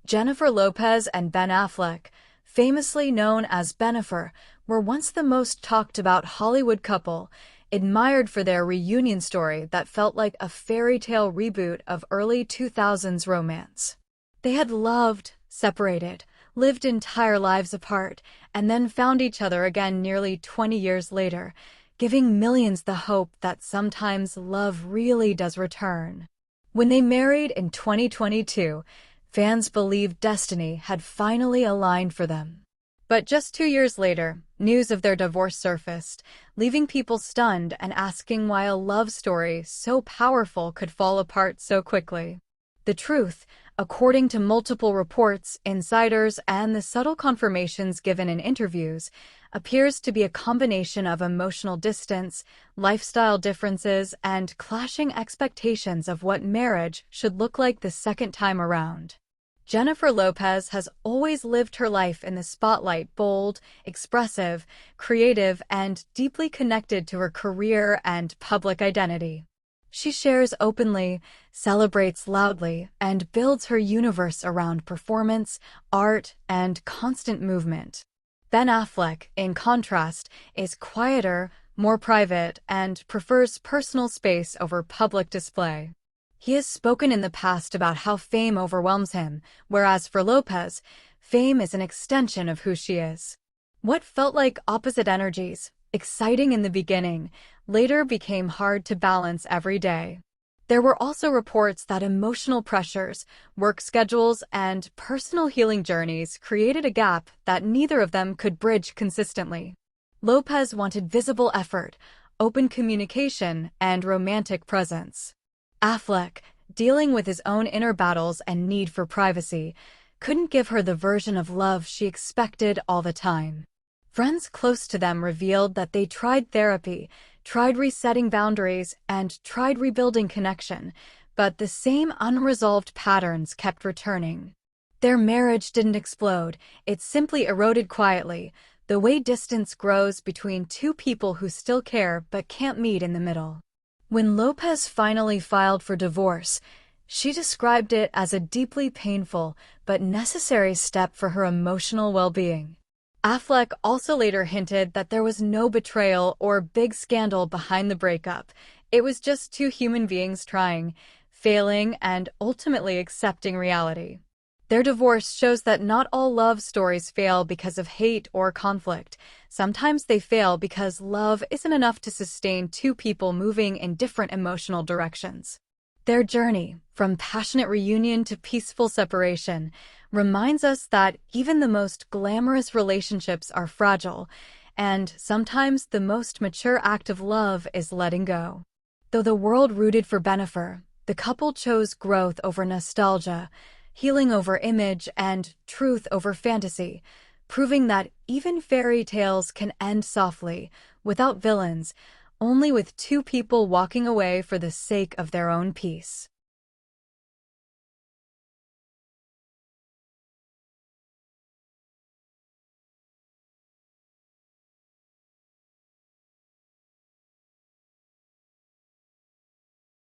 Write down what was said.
Jennifer Lopez and Ben Affleck, famously known as Bennifer, were once the most talked about Hollywood couple, admired for their reunion story that felt like a fairy tale reboot of early 2000s romance. They had loved, separated, lived entire lives apart, and then found each other again nearly 20 years later, giving millions the hope that sometimes love really does return. When they married in 2022, fans believed destiny had finally aligned for them. But just 2 years later, news of their divorce surfaced, leaving people stunned and asking why a love story so powerful could fall apart so quickly. The truth, according to multiple reports, insiders, and the subtle confirmations given in interviews, appears to be a combination of emotional distance, lifestyle differences, and clashing expectations of what marriage should look like the second time around. Jennifer Lopez has always lived her life in the spotlight, bold, expressive, creative, and deeply connected to her career and public identity. She shares openly, celebrates loudly, and builds her universe around performance, art, and constant movement. Ben Affleck, in contrast, is quieter, more private, and prefers personal space over public display. He has spoken in the past about how fame overwhelms him, whereas for Lopez, fame is an extension of who she is. What felt like opposite energies, exciting in the beginning, later became hard to balance every day. There were also reports that emotional pressures, work schedules, and personal healing journeys created a gap that neither of them could bridge consistently. Lopez wanted visible effort, open communication, and romantic presence. Affleck, dealing with his own inner battles and need for privacy, couldn't give her the version of love she expected all the time. Friends close to them revealed that they tried therapy, tried resetting boundaries, and tried rebuilding connection, but the same unresolved patterns kept returning. Their marriage didn't explode, it simply eroded quietly, the way distance grows between two people who still care but can't meet in the middle. When Lopez finally filed for divorce, she described it as a deeply painful but necessary step for her emotional well-being. Affleck also later hinted that there was no betrayal or big scandal behind the breakup. It was just two human beings trying, failing, and ultimately accepting reality. Their divorce shows that not all love stories fail because of hate or conflict. Sometimes they fail because love isn't enough to sustain two people moving in different emotional directions. Their journey, from passionate reunion to peaceful separation, reminds us that even the most glamorous relationships are fragile, and sometimes the most mature act of love is letting go. Though the world rooted for Bennifer, the couple chose growth over nostalgia, healing over image, and truth over fantasy, proving that even fairy tales can end softly, without villains, only with two people walking away for the sake of their own peace.